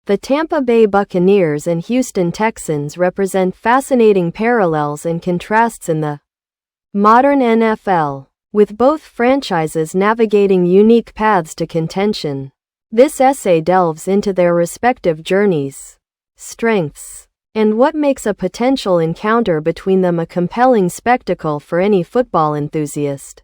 The Tampa Bay Buccaneers and Houston Texans represent fascinating parallels and contrasts in the modern NFL, with both franchises navigating unique paths to contention. This essay delves into their respective journeys, strengths, and what makes a potential encounter between them a compelling spectacle for any football enthusiast.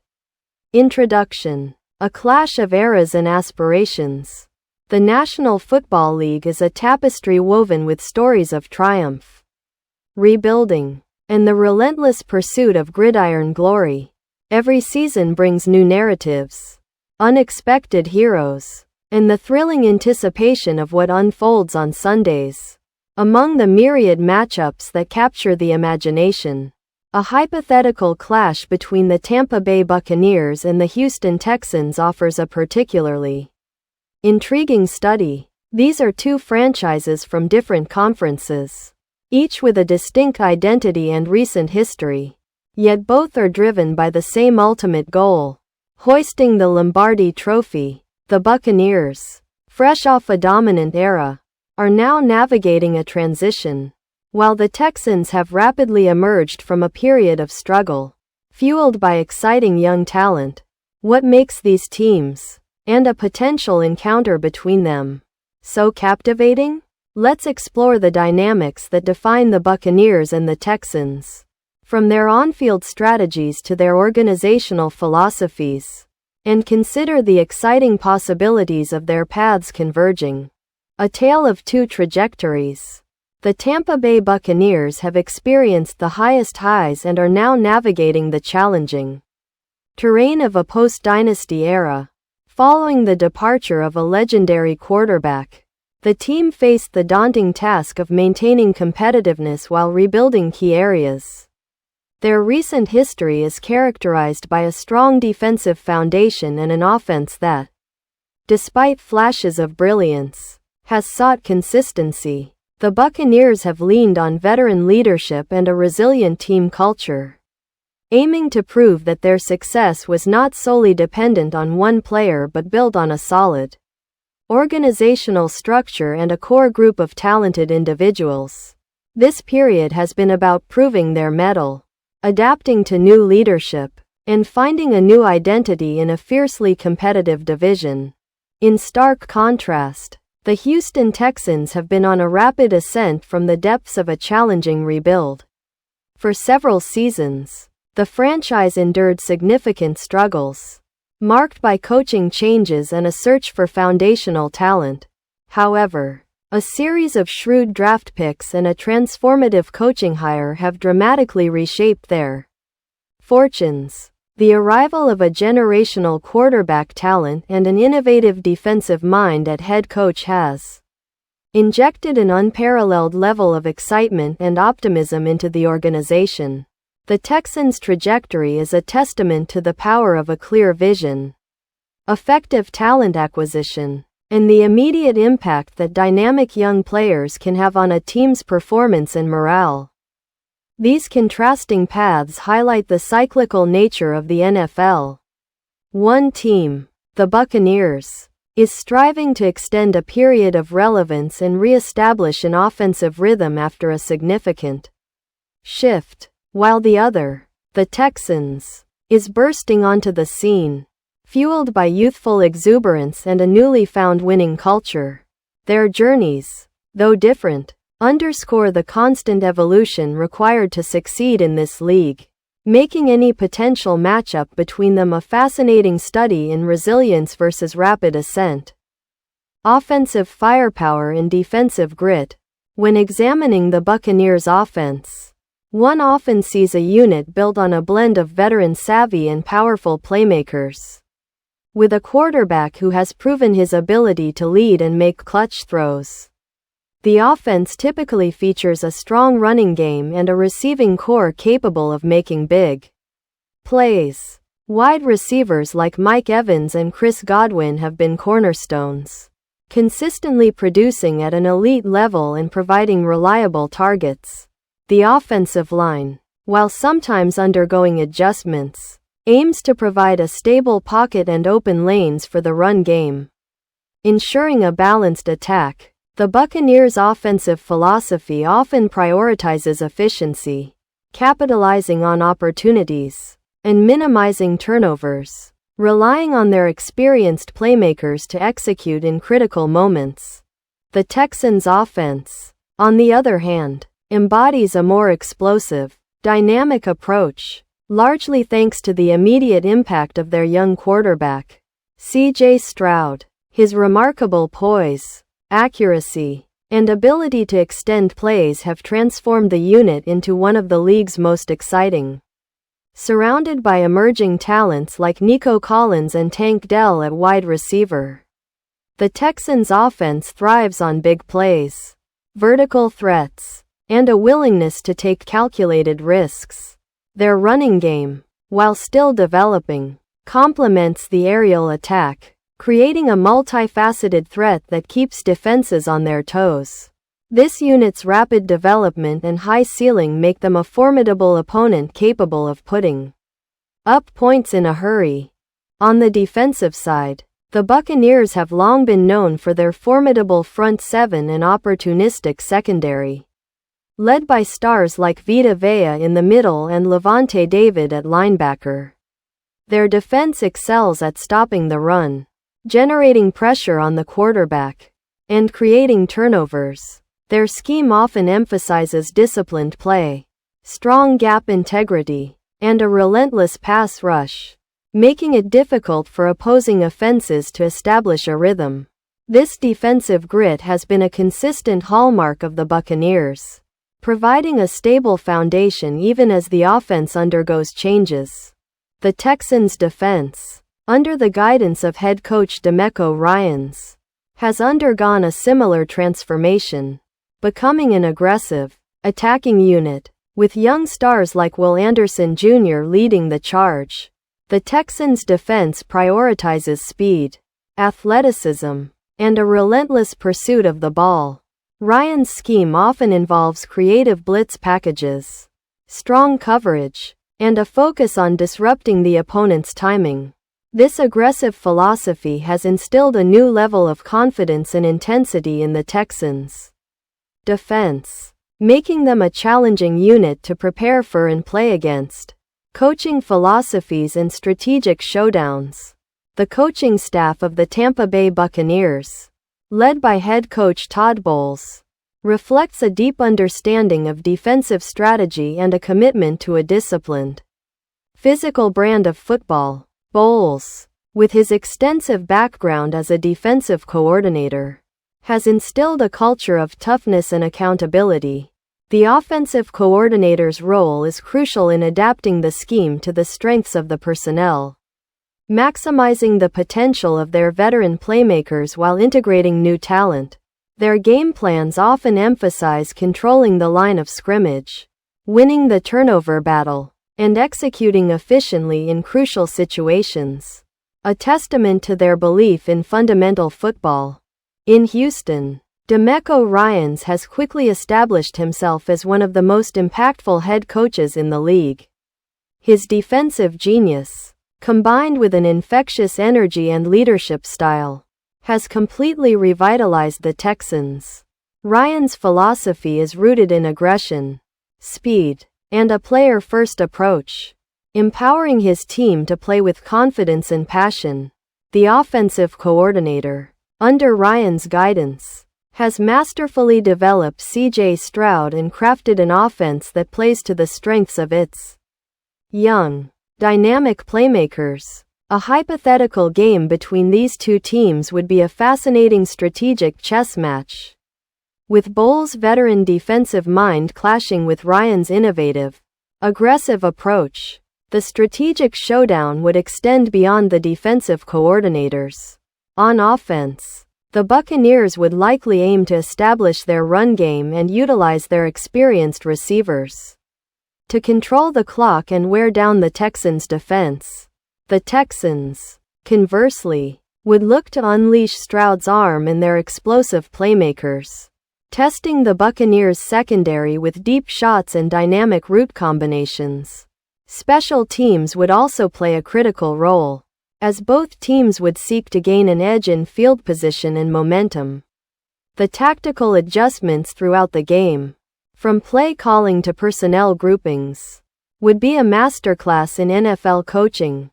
Introduction. A clash of eras and aspirations. The National Football League is a tapestry woven with stories of triumph, rebuilding, and the relentless pursuit of gridiron glory. Every season brings new narratives, unexpected heroes, and the thrilling anticipation of what unfolds on Sundays. Among the myriad matchups that capture the imagination, a hypothetical clash between the Tampa Bay Buccaneers and the Houston Texans offers a particularly intriguing study. These are two franchises from different conferences, each with a distinct identity and recent history. Yet both are driven by the same ultimate goal: hoisting the Lombardi Trophy. The Buccaneers, fresh off a dominant era, are now navigating a transition, while the Texans have rapidly emerged from a period of struggle, fueled by exciting young talent. What makes these teams, and a potential encounter between them, so captivating? Let's explore the dynamics that define the Buccaneers and the Texans, from their on-field strategies to their organizational philosophies, and consider the exciting possibilities of their paths converging. A tale of two trajectories. The Tampa Bay Buccaneers have experienced the highest highs and are now navigating the challenging terrain of a post-dynasty era. Following the departure of a legendary quarterback, the team faced the daunting task of maintaining competitiveness while rebuilding key areas. Their recent history is characterized by a strong defensive foundation and an offense that, despite flashes of brilliance, has sought consistency. The Buccaneers have leaned on veteran leadership and a resilient team culture, aiming to prove that their success was not solely dependent on one player but built on a solid organizational structure and a core group of talented individuals. This period has been about proving their mettle, adapting to new leadership, and finding a new identity in a fiercely competitive division. In stark contrast, the Houston Texans have been on a rapid ascent from the depths of a challenging rebuild. For several seasons, the franchise endured significant struggles, marked by coaching changes and a search for foundational talent. However, a series of shrewd draft picks and a transformative coaching hire have dramatically reshaped their fortunes. The arrival of a generational quarterback talent and an innovative defensive mind at head coach has injected an unparalleled level of excitement and optimism into the organization. The Texans' trajectory is a testament to the power of a clear vision, effective talent acquisition, and the immediate impact that dynamic young players can have on a team's performance and morale. These contrasting paths highlight the cyclical nature of the NFL. One team, the Buccaneers, is striving to extend a period of relevance and re-establish an offensive rhythm after a significant shift, while the other, the Texans, is bursting onto the scene, fueled by youthful exuberance and a newly found winning culture. Their journeys, though different, underscore the constant evolution required to succeed in this league, making any potential matchup between them a fascinating study in resilience versus rapid ascent. Offensive firepower and defensive grit. When examining the Buccaneers' offense, one often sees a unit built on a blend of veteran savvy and powerful playmakers. With a quarterback who has proven his ability to lead and make clutch throws, the offense typically features a strong running game and a receiving core capable of making big plays. Wide receivers like Mike Evans and Chris Godwin have been cornerstones, consistently producing at an elite level and providing reliable targets. The offensive line, while sometimes undergoing adjustments, aims to provide a stable pocket and open lanes for the run game, ensuring a balanced attack. The Buccaneers' offensive philosophy often prioritizes efficiency, capitalizing on opportunities, and minimizing turnovers, relying on their experienced playmakers to execute in critical moments. The Texans' offense, on the other hand, embodies a more explosive, dynamic approach, largely thanks to the immediate impact of their young quarterback, C.J. Stroud. His remarkable poise, accuracy, and ability to extend plays have transformed the unit into one of the league's most exciting. Surrounded by emerging talents like Nico Collins and Tank Dell at wide receiver, the Texans' offense thrives on big plays, vertical threats, and a willingness to take calculated risks. Their running game, while still developing, complements the aerial attack, creating a multifaceted threat that keeps defenses on their toes. This unit's rapid development and high ceiling make them a formidable opponent capable of putting up points in a hurry. On the defensive side, the Buccaneers have long been known for their formidable front seven and opportunistic secondary, led by stars like Vita Vea in the middle and Levante David at linebacker. Their defense excels at stopping the run, generating pressure on the quarterback, and creating turnovers. Their scheme often emphasizes disciplined play, strong gap integrity, and a relentless pass rush, making it difficult for opposing offenses to establish a rhythm. This defensive grit has been a consistent hallmark of the Buccaneers, providing a stable foundation even as the offense undergoes changes. The Texans' defense, under the guidance of head coach DeMeco Ryans, has undergone a similar transformation, becoming an aggressive, attacking unit, with young stars like Will Anderson Jr. leading the charge. The Texans' defense prioritizes speed, athleticism, and a relentless pursuit of the ball. Ryan's scheme often involves creative blitz packages, strong coverage, and a focus on disrupting the opponent's timing. This aggressive philosophy has instilled a new level of confidence and intensity in the Texans' defense, making them a challenging unit to prepare for and play against. Coaching philosophies and strategic showdowns. The coaching staff of the Tampa Bay Buccaneers, led by head coach Todd Bowles, reflects a deep understanding of defensive strategy and a commitment to a disciplined, physical brand of football. Bowles, with his extensive background as a defensive coordinator, has instilled a culture of toughness and accountability. The offensive coordinator's role is crucial in adapting the scheme to the strengths of the personnel, maximizing the potential of their veteran playmakers while integrating new talent. Their game plans often emphasize controlling the line of scrimmage, winning the turnover battle, and executing efficiently in crucial situations, a testament to their belief in fundamental football. In Houston, DeMeco Ryans has quickly established himself as one of the most impactful head coaches in the league. His defensive genius, combined with an infectious energy and leadership style, has completely revitalized the Texans. Ryan's philosophy is rooted in aggression, speed, and a player-first approach, empowering his team to play with confidence and passion. The offensive coordinator, under Ryan's guidance, has masterfully developed C.J. Stroud and crafted an offense that plays to the strengths of its young, dynamic playmakers. A hypothetical game between these two teams would be a fascinating strategic chess match, with Bowles' veteran defensive mind clashing with Ryan's innovative, aggressive approach. The strategic showdown would extend beyond the defensive coordinators. On offense, the Buccaneers would likely aim to establish their run game and utilize their experienced receivers to control the clock and wear down the Texans' defense. The Texans, conversely, would look to unleash Stroud's arm and their explosive playmakers, testing the Buccaneers' secondary with deep shots and dynamic route combinations. Special teams would also play a critical role, as both teams would seek to gain an edge in field position and momentum. The tactical adjustments throughout the game, from play calling to personnel groupings, would be a masterclass in NFL coaching.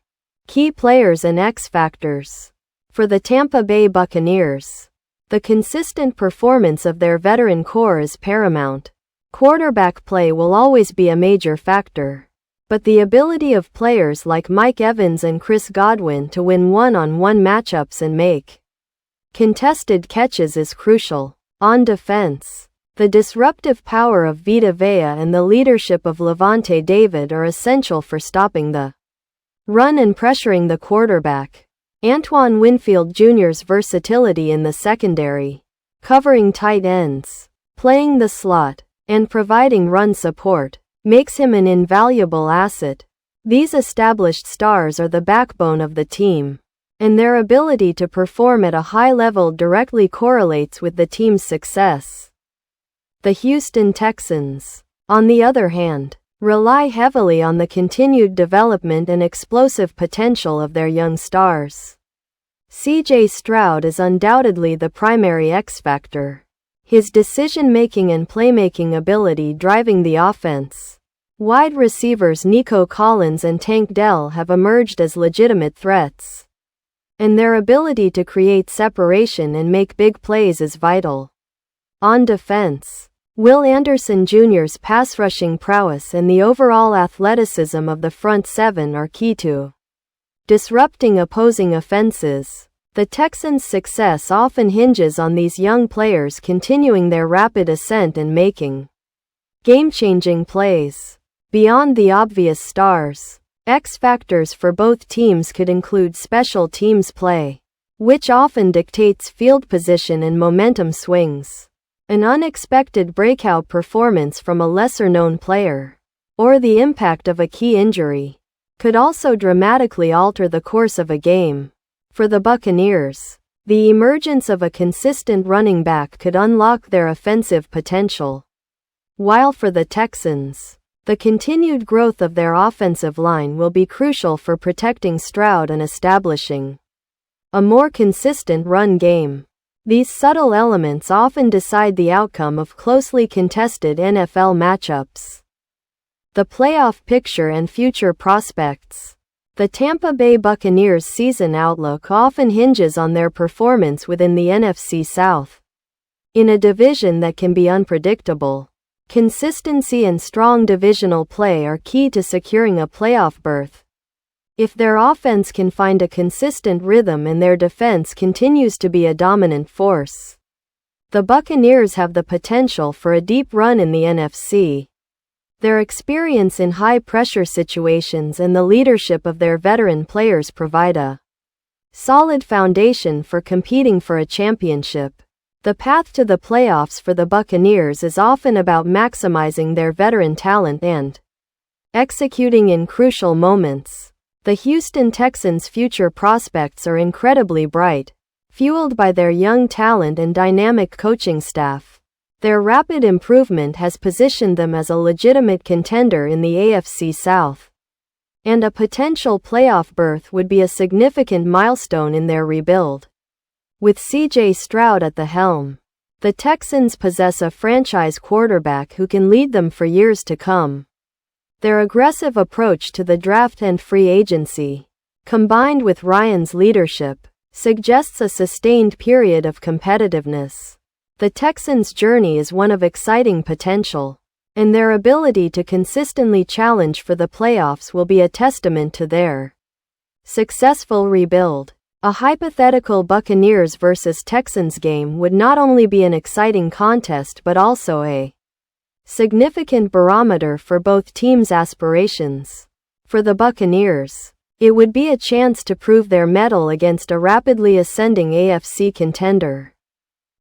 Key players and X factors. For the Tampa Bay Buccaneers, the consistent performance of their veteran core is paramount. Quarterback play will always be a major factor, but the ability of players like Mike Evans and Chris Godwin to win one-on-one matchups and make contested catches is crucial. On defense, the disruptive power of Vita Vea and the leadership of Levante David are essential for stopping the run and pressuring the quarterback. Antoine Winfield Jr.'s versatility in the secondary, covering tight ends, playing the slot, and providing run support, makes him an invaluable asset. These established stars are the backbone of the team, and their ability to perform at a high level directly correlates with the team's success. The Houston Texans, on the other hand, rely heavily on the continued development and explosive potential of their young stars. C.J. Stroud is undoubtedly the primary X factor, his decision-making and playmaking ability driving the offense. Wide receivers Nico Collins and Tank Dell have emerged as legitimate threats, and their ability to create separation and make big plays is vital. On defense, Will Anderson Jr.'s pass-rushing prowess and the overall athleticism of the front seven are key to disrupting opposing offenses. The Texans' success often hinges on these young players continuing their rapid ascent and making game-changing plays. Beyond the obvious stars, X factors for both teams could include special teams play, which often dictates field position and momentum swings. An unexpected breakout performance from a lesser-known player, or the impact of a key injury, could also dramatically alter the course of a game. For the Buccaneers, the emergence of a consistent running back could unlock their offensive potential, while for the Texans, the continued growth of their offensive line will be crucial for protecting Stroud and establishing a more consistent run game. These subtle elements often decide the outcome of closely contested NFL matchups. The playoff picture and future prospects. The Tampa Bay Buccaneers' season outlook often hinges on their performance within the NFC South. In a division that can be unpredictable, consistency and strong divisional play are key to securing a playoff berth. If their offense can find a consistent rhythm and their defense continues to be a dominant force, the Buccaneers have the potential for a deep run in the NFC. Their experience in high-pressure situations and the leadership of their veteran players provide a solid foundation for competing for a championship. The path to the playoffs for the Buccaneers is often about maximizing their veteran talent and executing in crucial moments. The Houston Texans' future prospects are incredibly bright, fueled by their young talent and dynamic coaching staff. Their rapid improvement has positioned them as a legitimate contender in the AFC South, and a potential playoff berth would be a significant milestone in their rebuild. With C.J. Stroud at the helm, the Texans possess a franchise quarterback who can lead them for years to come. Their aggressive approach to the draft and free agency, combined with Ryan's leadership, suggests a sustained period of competitiveness. The Texans' journey is one of exciting potential, and their ability to consistently challenge for the playoffs will be a testament to their successful rebuild. A hypothetical Buccaneers vs Texans game would not only be an exciting contest but also a significant barometer for both teams' aspirations. For the Buccaneers, it would be a chance to prove their mettle against a rapidly ascending AFC contender,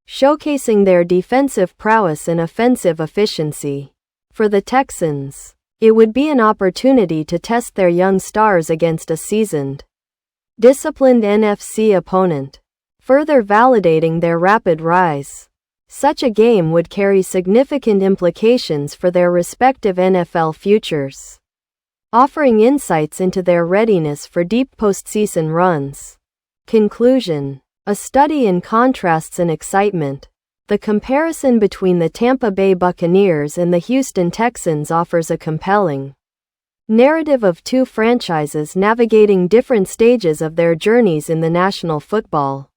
showcasing their defensive prowess and offensive efficiency. For the Texans, it would be an opportunity to test their young stars against a seasoned, disciplined NFC opponent, further validating their rapid rise. Such a game would carry significant implications for their respective NFL futures, offering insights into their readiness for deep postseason runs. Conclusion: a study in contrasts and excitement. The comparison between the Tampa Bay Buccaneers and the Houston Texans offers a compelling narrative of two franchises navigating different stages of their journeys in the National Football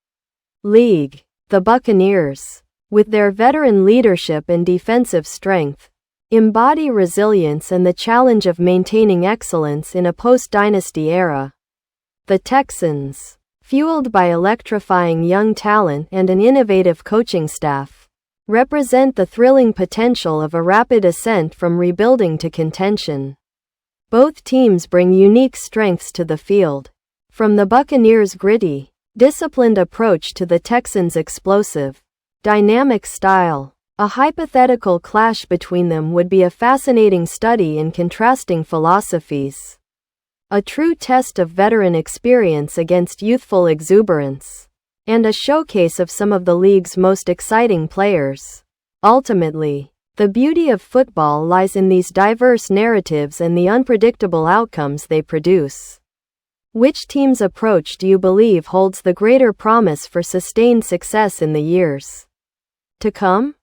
League. The Buccaneers, with their veteran leadership and defensive strength, embody resilience and the challenge of maintaining excellence in a post-dynasty era. The Texans, fueled by electrifying young talent and an innovative coaching staff, represent the thrilling potential of a rapid ascent from rebuilding to contention. Both teams bring unique strengths to the field, from the Buccaneers' gritty, disciplined approach to the Texans' explosive, dynamic style. A hypothetical clash between them would be a fascinating study in contrasting philosophies. A true test of veteran experience against youthful exuberance, and a showcase of some of the league's most exciting players. Ultimately, the beauty of football lies in these diverse narratives and the unpredictable outcomes they produce. Which team's approach do you believe holds the greater promise for sustained success in the years to come?